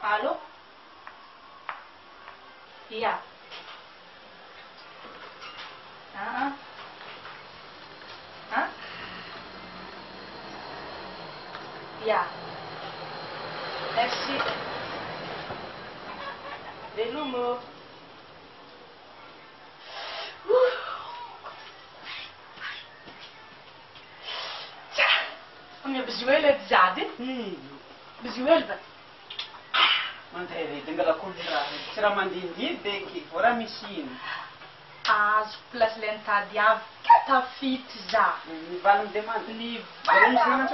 Allô? Iya. Ah. Hah? Iya. Merci. Belum. Punya bezuel jadi. Bezuel ba. Mantere, tinggal aku dirari. Sira mandindi deki, ora misin. Azo place lentadiavy katafity za. Ni valiny demande. Ny vala.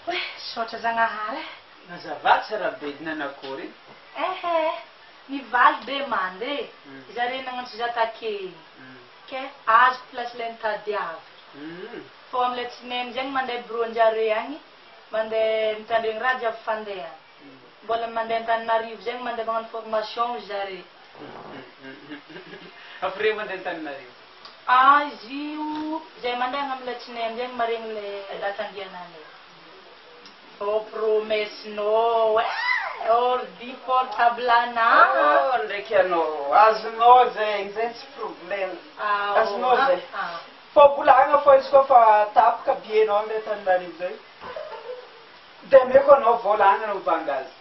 Oe, saotra Zagnahary. Nazavatsy sara bedina anakory. Ny valy demande. Zare nagnantso za takeny. Ke azo place lentadiavy. Fô am'le tsinainy zegny mandeha bureau-njare agny, mandeha mitandregny raha jiaby fandehany. Mbola mandeha Antananarivo zegny mandeha magnano formation zare. Après mandeha Antananarivo. Izy io zay mandeha am'le tsinainy zegny maregny le date andianany. Oh, promessinao, ordi portable anà. Ndraiky anao, azonao zegny, zegny tsy problème. Azonao zegny. Fa bolagna fa izy koa fa tapaka bienao am'le Antananarivo zay. Dia meko anao volagna anao Bangazy.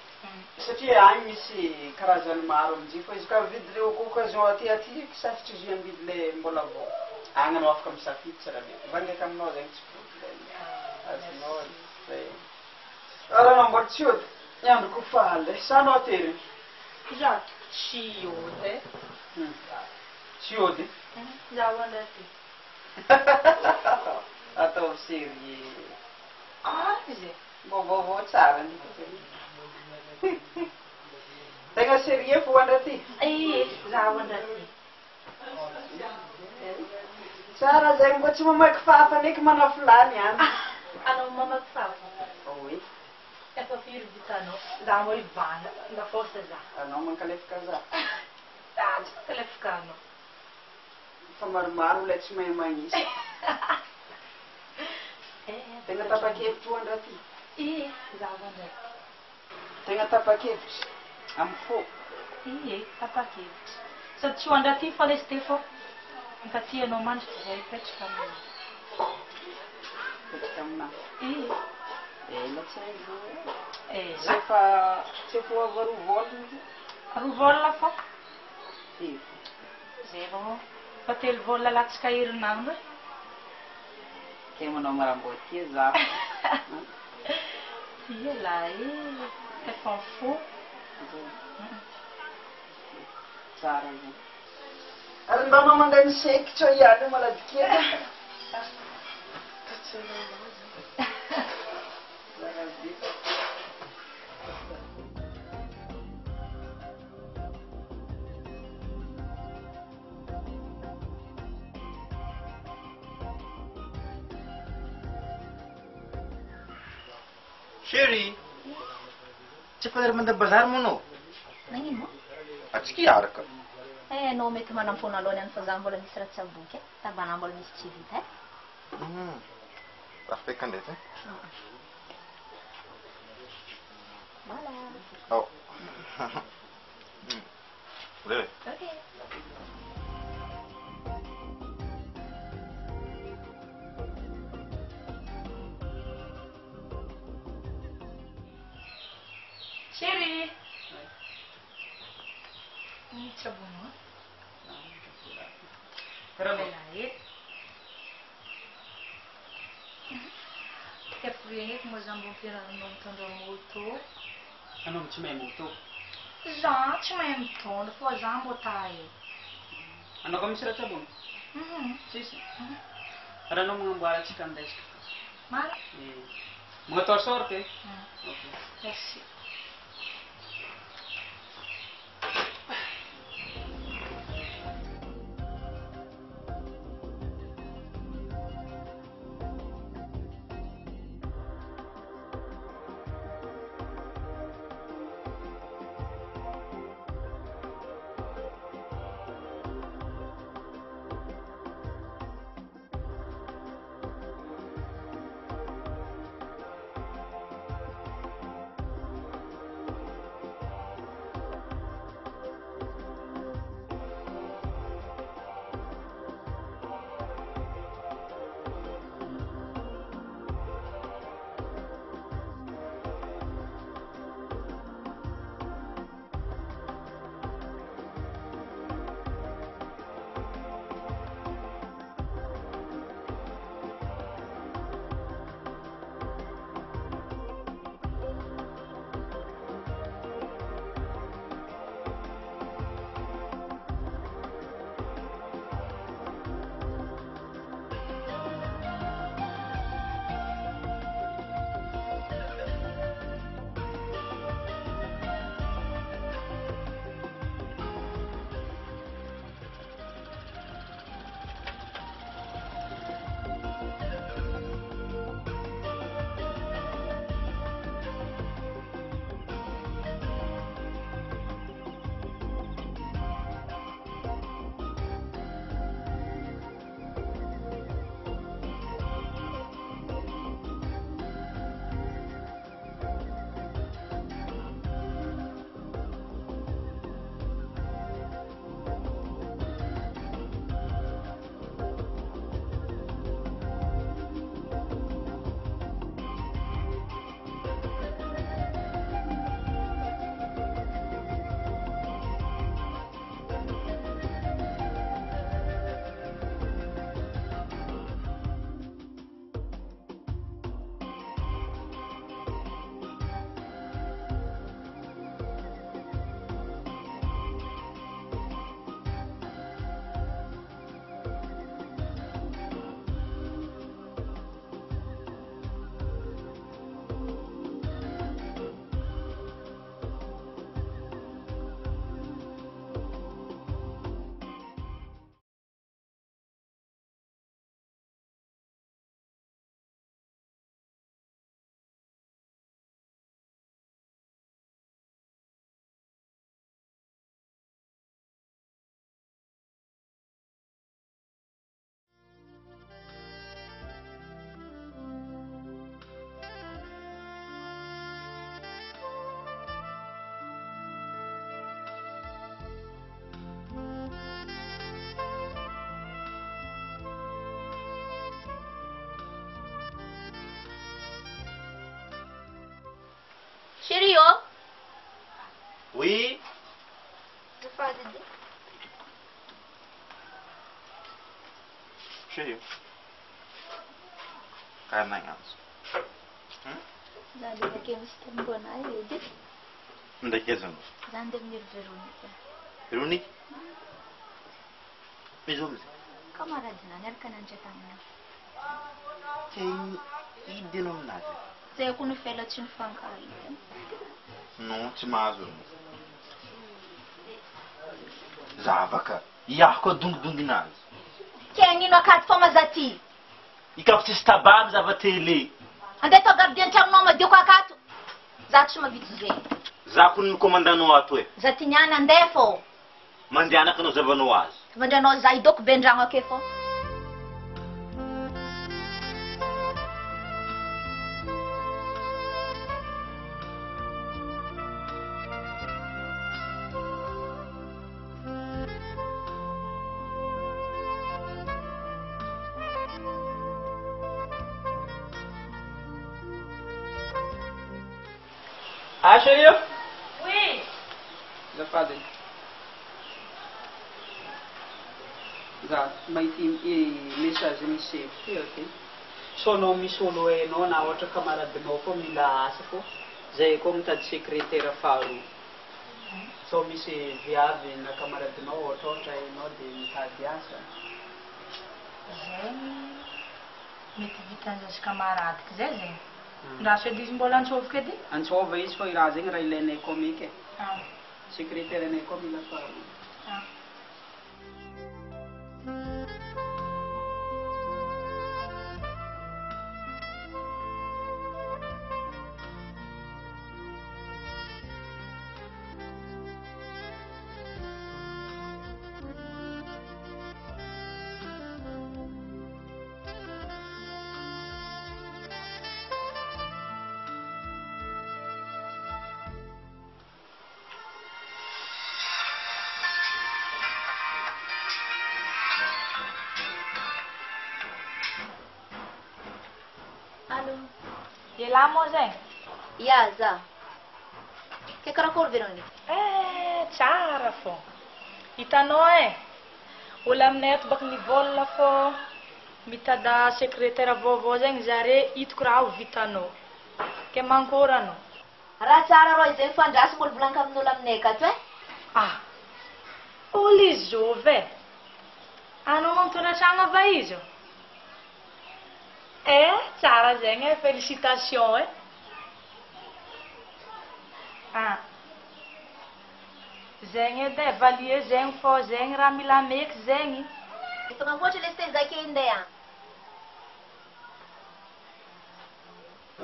Satria agny misy karazany maro amin'izay fa izy ka vidy le occasion aty safotra izy amidy le mbola vao. Agny anao afaka misafidy tsara be. Va ndraiky aminao zegny tsy problème. Azonao zay. Raha mbola tsy ody, ny andro ko faly. Sa anao tery? Za tsy ody. Tsy ody? Za hoandra ty. Atao sérieux. Zay. Vaovao tsara ny tegna sérieux fo andra ty? Za hoandra ty. Tsara zegny mba tsy mamaky fafa ndraiky manafilany any. Anao mamaky fafa? Oui. Efa firy vitanao? Za moa ivana, nga forsa za. Anao mankalefaka za? Tsy mankalefaka anao. Fa maromaro ilay tsy mahay magnisy. Tegna tapa-kevitra ho andra ty? Za hoandra ty. Tegna tapa-kevitra? Amin'ny fô? Tapa-kevitra. Sady tsy hoandra ty fa lesy te fô. Ka ty anao mandritra zay petraka amina. Petraka amina? Ela tsy haiko. Tsy efa ava roa volana. Roa volana fô? Efa. Zay vao fa 3 volana latsaka herinandro. Ke manao maramboatia za. La efa fô. Tsara zegny. Ary mba anao mandeha misekitra ihany maladikely. Chérie, tsy fa mandeha bazary moa anao? Nagnino mo? Atsika hiaraka. Anao mety manampoana aloha niany fa za mbola misy raha tsy aboky. Tabanà mbola misy tsy vita Parfait kandefa. Voilà. Oh. Lele. Ok. Chérie. Sabungo. Pero Belait. Quer ver como os ambos viraram no tondo moto? anao tsy mahay moto? Za tsy mahay mitondra fa za mbo ta haiko. Anao ka misy ratsabony? Sisy? Raha anao magnamboara atsika andesika. Mara? Magnatao sorte? Ok. Merci. Chérie, oh. Oui. Azafady edy. Chérie. Karanagnazy. Za ndeha avake misy tambonay edy. Ndakezana. Za ndeha miry Véronique. Véronique. Mizomy. Kamaradina niaraka nandray taminao. Idinao aminazy. Zay koa no felatsy ny fankalika. Non, tsy mahazo. Zavaka. Iahako adongodonginazy. Kenino akaty fa mazaty. Ikapo tsisy tabary zavatele. Andeha atao gardien tragnonao madioko akato. Za tsy mavitsy zay. Za ko ny commandant-nao ato e. Za ty niany andeha fô. Mandehanaka anao zavanao azy. Mandranao za idoko be andragno ake fô. Ah, chérie? Oui. Azafady. Za mahity message misy teo ty. So anao misy olo hainao na ohatra kamaradinao koa mila asa fô zay koa mitady secrétaire faharoa. So misy viavy na kamaradinao ohatra hainao dia mitady asa. Zegny mety vitan'zay kamaradiko zay zegny. Raha sady izy mbola antsoviko edy? Antsova izy fa raha zegny raha ilainay koa miky. Secrétaire anay koa mila faharoa. Allô? Iala moa zegny? Ya, za. Ke karakory Véronique? Tsara fô. Hitanao e, olo aminay ato baka nivolagna fô mitada secrétaire vaovao zegny zare hitako raha ho vitanao. Ke mankory anao? Raha tsara rô izay fandrasy mbola volaniko amin'olo aminay akato e? Olo izovy e. Anao mampitondratra tragno va izy? Tsara zegny e, félicitations e. Zegny edy e, valie zegny fô zegny raha mila meky zegny. Efa nankoatra ilay stage zake indeha.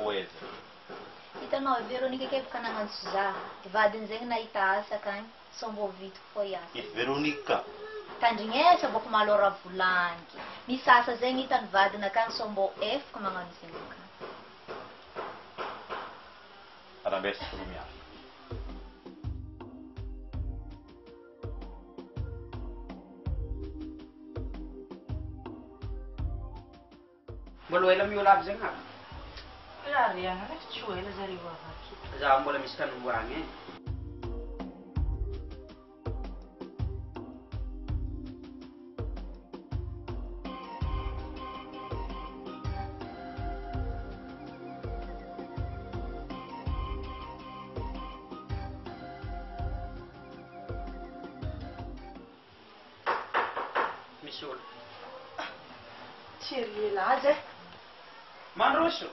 Oeza. Hitanao Véronique ake baka nagnantso za. Vadiny zegny nahita asa akagny, so mbô vitiko fô iasa. Izy Véronique. Tandrignesa bako malôra volaniky. Misy asa zegny hitany vadiny akagny, so mbô efaka magnano zegny akagny. Arambesy miasa. Mbola ela miolo aby zegny aby. Raha riagna refa tsy ho ela zareo avaky. Za mbola misy tanomboagny e. Misy olo. Tsirly laza. Mandroso.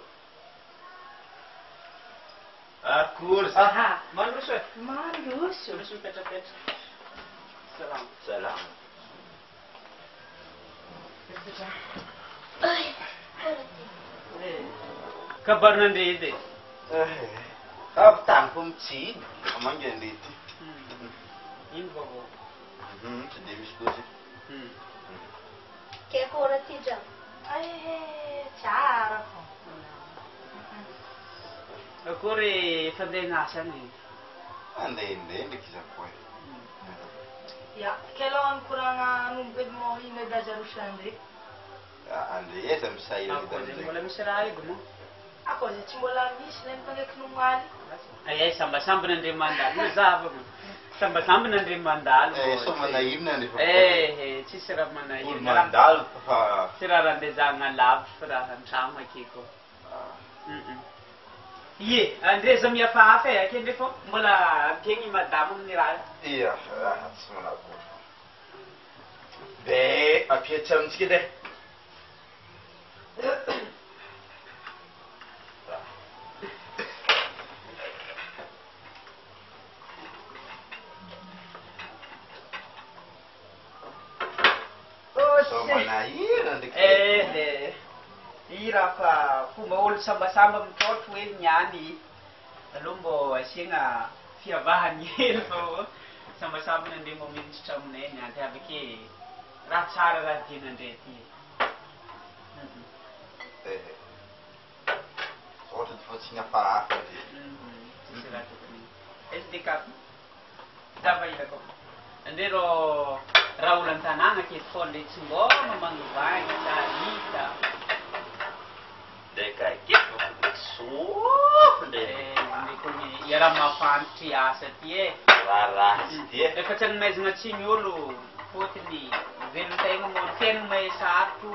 Akory Aha, mandroso e. Mandroso. Mandroso mipetrapetra. Salama. Salama. Kabar nandeha edy. Avy tany fô mitsidy. Efa mangendrety. Ino vaovao? Tsy dia misy loatra. Ke akory ty dra? Tsara fô. Akory fandeha nasa any. Andehandeha ndraiky izy koa. Ya, kailan ankoragna anomboky mo ino edy Zarosandre? Andresa misahirana Ako zay mbola misy raha ego mo. Ako zay tsy mbola misy ilay mipangeky nomaly. Ay sambasamba n'Andriamandaly mazava sambasamba n'Andriamandaly so manahirina nefa tsisy raha manahirina olo mandalo fa tsy raha randezana lavitra fa raha antrano akeko ye andreza mihafahafa ake ndefa mbola ampegny madamo amin'ny raha iya tsy manakory de apiatsy amintsika edy i raha fa fomba olo sambasamba mitotro hoe niany aloha mbô asiagna fiavahany hely fa sambasamba nandeha mbô miditra aminay niany de avake raha tsara raha dianandray ty ohatra ty fa tsy nafahafa tsisy raha tokony SD kapo zavahilako andray rô raha olo an-tanàna aketo fô le tsy mbô mamagnovagna tsarita deka aketo sofo ndekony iaraha mafantitry asa ty ratsy ty efa tsy agnomaizana tsiny olo fôtony velon-tegna moa fiaigna mahay sarotro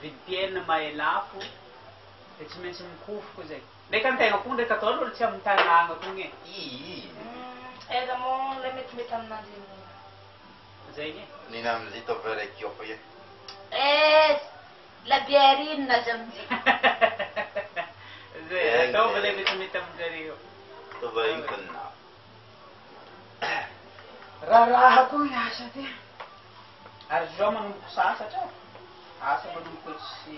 vidim-piaina mahay lafo de tsy maintsy mikofoko zay ndraiky an-tegna koa ndraiky ataony olo tsy amin'ny tanàna kogny eza mo le metimety aminanjy zay nina amizay taovy raiky eo fa ie la bière inona azy amin'izay zay ataova le metimety aminjareo taova igny fanina raha koa asa ty ary zao manomboko sasatra asa manomboko tsy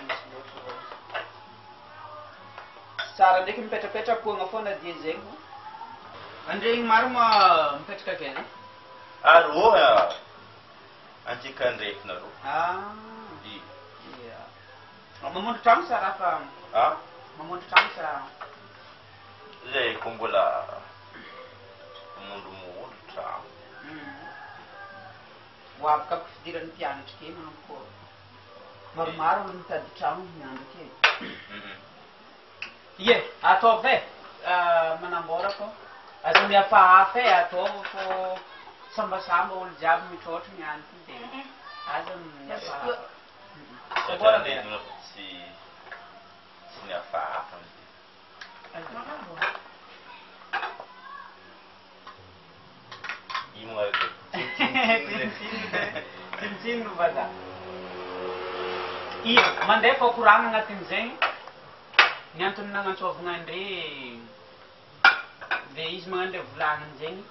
misy loatra tsara ndraiky mipetrapetrapoagna foana dia zegny andregny maro ma mipetraka akeny arô antsika ndraiky narô mamondo trano sa raha fa mamondo trano sa zay ko mbola mamondomondo trano ho afaka ampifidiran'ny mpianatra ke manompo maromaro olo mitady trano miandro ke ye ataova manambora fô aza mihafahafa ataova fô sambasamba olo jiaby mitrôtro miany ty de aza mihafahafa tsy mihafahafa ino tsintsiny no vaza io mandeha fa koragna agnatin'izay ny antony nagnantsovagna andre de izy magnano le volagniny zegny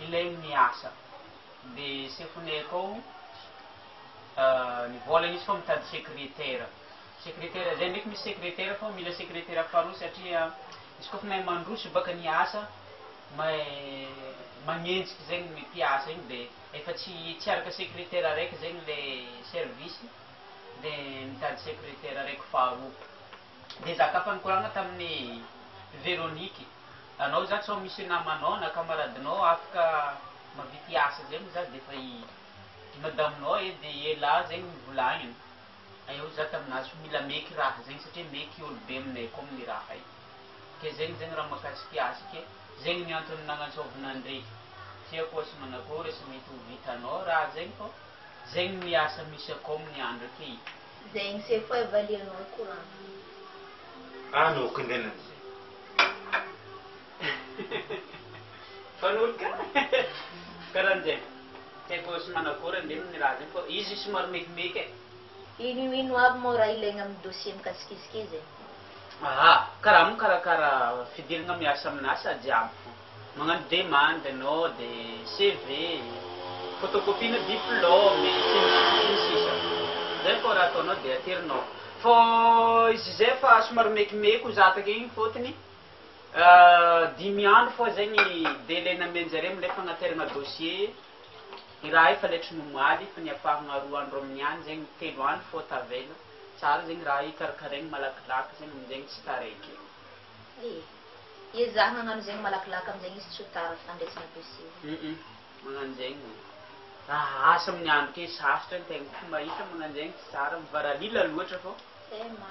ilaigny miasa de sefonay akao ny volagny izy fa mitady secrétaire zay ndraiky misy secrétaire fa mila secrétaire faharoa satria izy koa fa mahay mandroso baka niasa magnenjiky zegny ny mpiasa igny de efa tsy araka secrétaire araiky zegny le service de mitady secrétaire araiky faharoa de za ka fa nikoragna tamin'ny Véronique anao za tsao misy namanao na camaradinao afaka mavity asa zegny za de fa madaminao de ela zegny mivolagniny eo za taminazy mila meky raha zegny satria meky olo be aminay koa amin'ny raha io ke zegny raha makasiky asa ke zegny ny antony nagnantsovana andreky tiako sy manakory sy mety ho vitanao raha zegny fô zegny ny asa misy akao amin'ny andro ake zegny se fa evalianao courant anoko ndenan'izay fanoloka karan'zay tiako sy manakory andemy ny raha zegny fô izy somary mekimeky ino aby moa raha ilaigna amin'ny dossier mikasikiziky zay karaha mo karakara fidirana miasa aminasa jiaby fo magnano demande anao de CV photocopie diplôme sisa zay fô raha ataonao de aterinao fô izy zay fa somary mekimeko zataka igny fôtony 10 andro fô zegny délai namenjare milefa agnaterana dossier i raha io fa letry momaly fa niafahagna 2 andro amin'ny any zegny 3 andro fô tavela tsara zegny raha io karakaraigny malakilaky zegny amizegny tsy taraiky izaho nagnano zegny malakilaky amizegny izy tsy ho tara fandraisana dossier magnano zegny raha asa amin'ny andro ke sarotra ny tegna fo mahita magnano zegny tsy tsara mivaralila loatra fô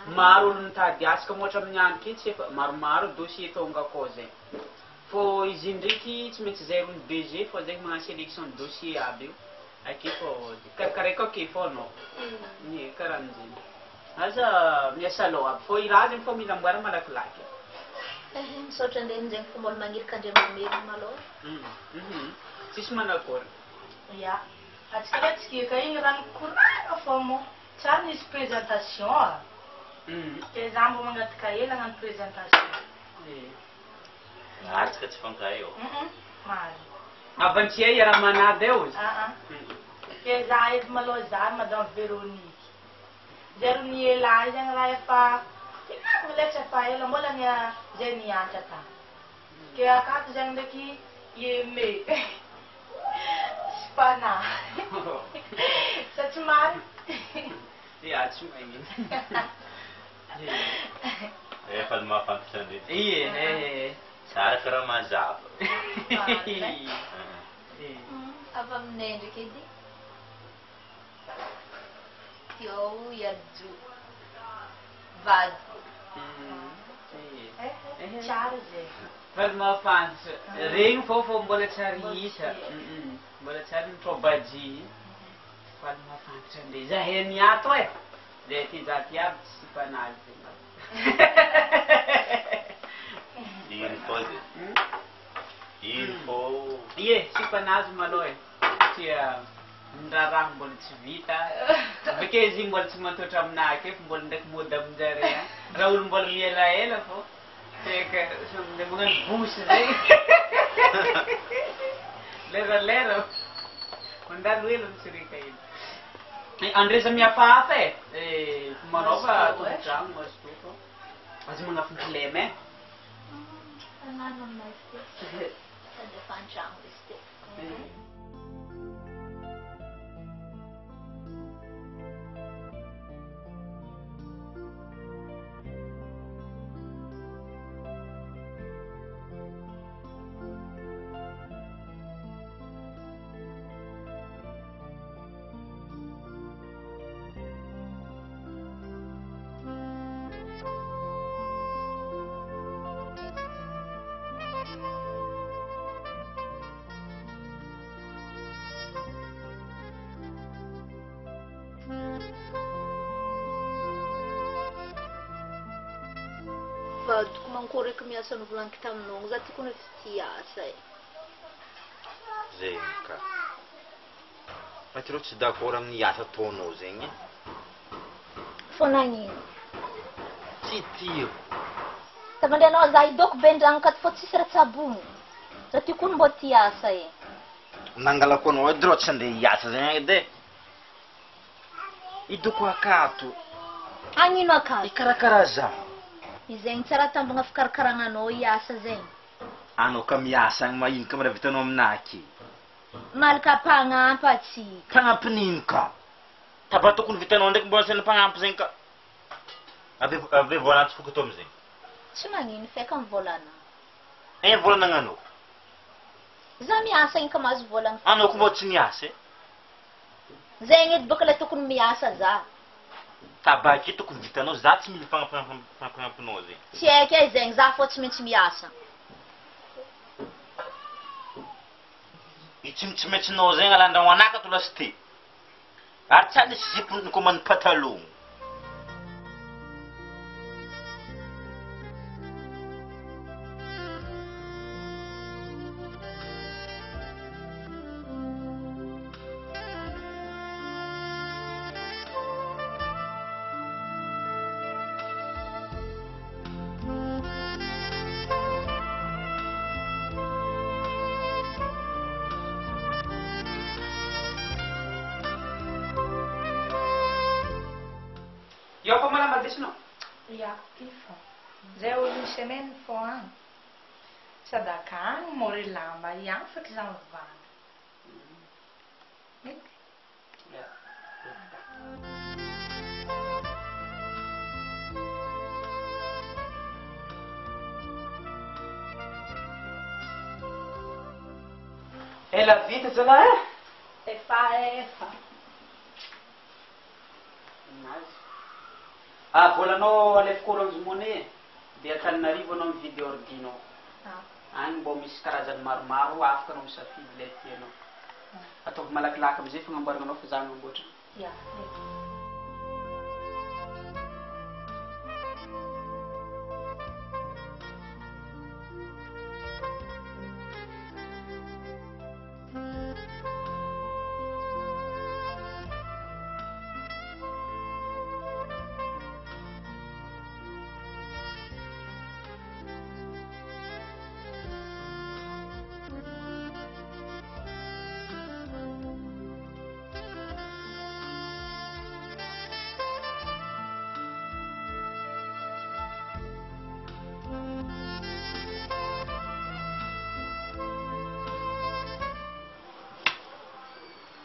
maro olo mitady asa ka mohatra amin'ny andro ky tsy efa maromaro dossier tonga koa zay fô izy ndraiky tsy maintsy zay rony DG fô zay magnano sélection de dossier aby io ake fô karakaraiky ake fô anao ie karaha an'izay aza miasa loha aby fô iraha zegny fô mila amboara malakilaky misaotra andireny zegny fomba olo magniriky andriamameriny maloha tsisy manakory ya atsika retsiky igny raha nikorana fô mo tsara nisy présentation ke za mbo magnatika hely hagnano présentation Artsika tsy fankahay eo. Maro. Avantia raha manady eo izy. Ke za edy maloha za Madame Véronique. Zero ny ela zegny raha efa miletra efa ela mbola zay nianatra ta. Ke akato zegny ndraiky Yeme. Spana. Sa tsy mary? Ia, tsy magnino. Efa mafantatra an'ireny. Ie. Tsara karaha mazava. Avy aminay ndraiky edy eo iado vady Tsara zay. Vady mafantatra. Regny fô mbola tsara hita. Mbola tsara mitrôbaji. Vady mafantatra an'ilay zahay niato e. Zay ty zaty aby tsy panazy. Ino fô zay? Ino fô? Ie, tsy panazy maloha e. Satria ndraraha mbola tsy vita. Bakeo izy mbola tsy mantoetra aminahy ake fa mbola ndraiky mody aminjare. Raha olo mbola mielaela fô. Teka, magnano bosy zay. Lera. Mandalo ela misirika iny. Andreza miafahafa e. Manaova tombotrano azo toko. Azo magnafinty lema e. Nanano aminay fty. Sady efa an-tragno izy ty. Vadiko mankory eky miasa nivolaniko taminao za ty koa ty asa e. Zegny ka. Fa ty rô tsy d'accord amin'ny asa ataonao zegny. Fô nagnino? Tsy tiro. Tamandianao za idoko be ndragno kato fô tsisy ratsabony. Za ty koa mbo ty asa e. Nangalako anao edy rô tsy andeha hiasa zegny edy e. Idoko akato. Agnino akato? Ikarakara za. Izegny tsara tambagna fikarakaragna iasa zegny. Anao ka miasa agny mahino ka mara vitanao aminahy aky. Malaka pagnampy atsika. Pagnampy nino ka? Taba tokony vitanao ndraiky mbola sena pagnampy zegny ka. Ave vola tsy foky atao amizegny. Tsy magnino feka mivolana. Volanagnanao? Za miasa igny ka mahazo volana. Anao ko mbô tsy miasa e? Zegny edy bôka le tokony miasa za. Tabaky tokony vitanao za tsy mila pagnampinao zegny. Tsy haiko e zegny za fô tsy maintsy miasa. Tsy maintsynao zegny alandragno anaka to lasity. Ary tsy nisy zipony ko many patalogno. Io fa malamal desinao? Ya, ifo. Zay olo ny semaine fô agny. Sady akagny môry lamba ihany feky za mivana. Ela vita zalahy e? Efa. Mas volanao alefiko Orange Money dia Antananarivo anao mividy ordinao any mbo misy karazany maromaro afaka anao misafidy ilay tianao ataovy malakilaky amizay fagnamboaranao fa za mamboatra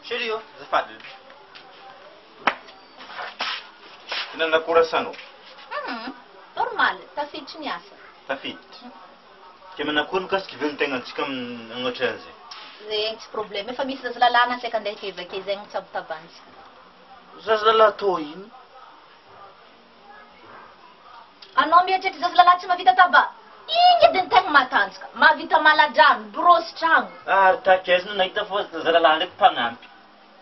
Serio, azafady. Hinana coração. Normal, tafiditry ny asa. Tafiditry. Ke manakory mikasiky velon-tegna antsika agnatry an'izay. Zegny tsy problème, efa misy zazalalana antsika andeha kevake zegny mitsabotabantsika. Zazalahy tô ino? Anao mieritreritra zazalahy tsy mahavita taba? Ingy edy ny tegna matanjaka, mahavita maladrano, brosy tragno. Ary takaiza nahita fô zazalahy ndraiky mpagnampy.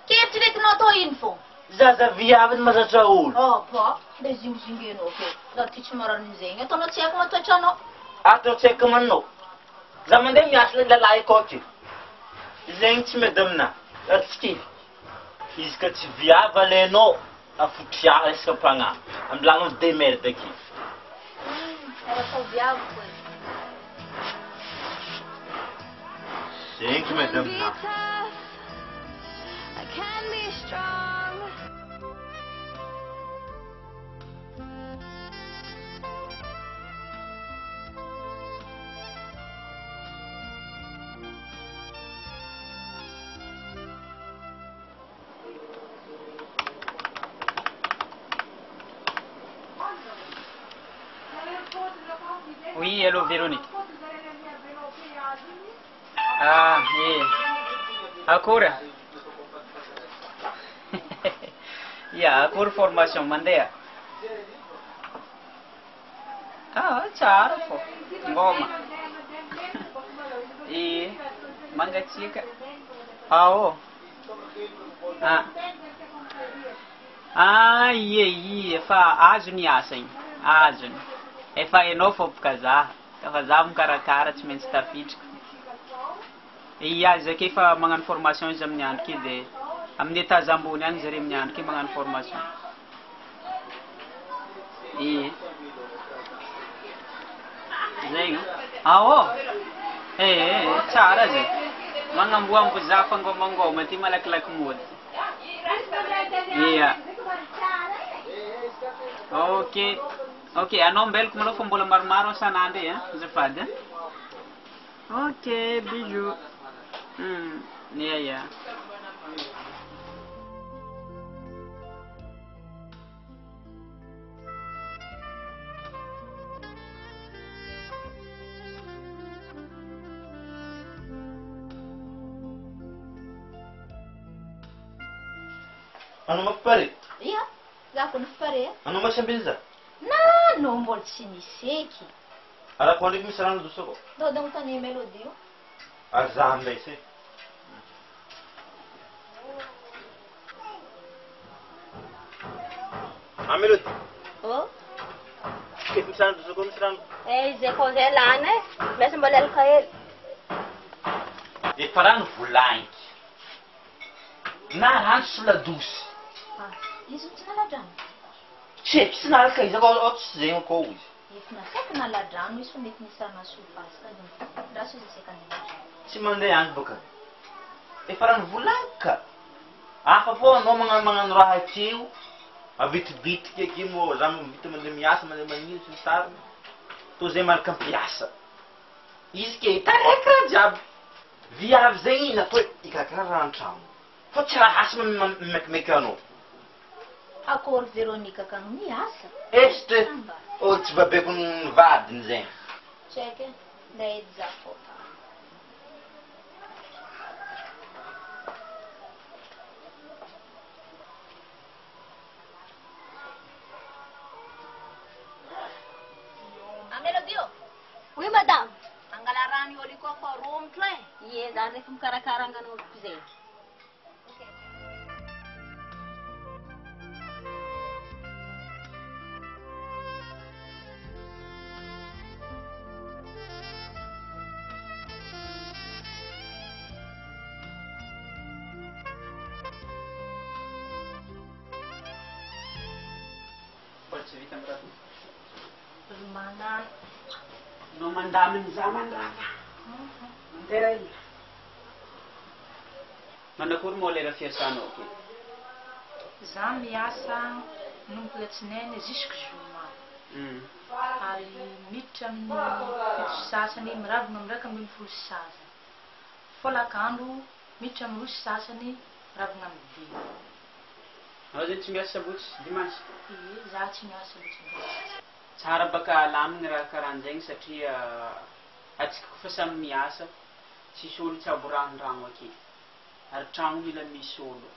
Keritreretinao tô ino fô? Zaza viavy mazatra olo. Po, le zingizingenao fô. Za ty tsy marary zegny, ataonao tsy haiko matoetra anao. Atao tsy haiko amanao. Za mandeha miasa lalahy akôky. Zegny tsy mety aminahy. Atsikivy. Izy ka tsy viavy alainao, afotriaha resaka mpagnampy. Ambilanao demerde aky. Era só viavo foi. Zegny tsy mety aminahy. Can be strong. Oui, hello Véronique. Ah, akory? Akory formation mandeha? Tsara fô. Ngoma. Mangatsiaka. Efa azony asa igny. Azony. Efa hainao fô boka za. Efa za mikarakara tsy maintsy tafiditra. Azy ake efa magnano formation izy amin'ny andro ake dia amin'ny étage ambony any zare amin'ny andro ake magnano formation. Zegny. Tsara zay. Magnamboambo za fangomangoma ty malakilaky mody. Ok, anao mbeloko malô fa mbola maromaro isan'andro azafady. Ok, bisous. Ano mapare? Za ko nafare. Ano masambiliza? No, mbola tsy niseky. Arako ndraiky misy rano dosako. Dao tany melody. Aza amizay se. Melody. Misy rano dosako, misy rano. Izay koa zay lana mesy mbola alaka hely. Efa rano volaniky. Na rano sola dosy. Izy tsy naladrano. Tsy nalaka izy ako tsy zegny akao izy. Efa nasaky naladrano izy mety nisy rano sofasy ka raso izy seka naladrano. Tsy mandeha any baka. Efa rano volaniky. Hafa fô anao magnano raha akeo. Avitibitiky aky mo za mivita mandeha miasa mandeha manino sy ny tariny. Tô zay malaka ampiasa. Izy ke hitaraiky raha jiaby. Viavy zegny natao ikarakara raha an-trano. Fa tsy raha asa mamekimeky anao. Akory Veronika kagny miasa. Este tsy babeko ny vadiny zegny. Check, daí desafou. faharoa mitray. Ie, zany rehefa mikarakara anganao zay. Tsy vita mirato. Manan. No mandamin zaman raha. Manderay. Manakory moa lera fiasanao ke? Za miasa nomboka latsinainy jusque zoma. Ary miditra amin'ny sasany miravina miraka amin'ny folo sasany. Folakandro miditra amin'ny roa sasany miravina amin'ny dimy. Anao zany tsy miasa sabotsy dimanche? Ie, za tsy miasa sabotsy dimanche. Tsara baka alamina raha karahan'izegny satria atsika kofa samy miasa tsisy olo tsy aborahan-drano aketo. Ary trano mila misy olo.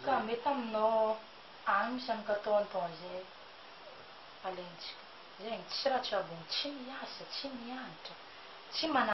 Ka mety aminao any misy amin'ny kataon-taon zay alentsika. Zegny tsy raha tsy abony tsy miasa, tsy mianatra, tsy manana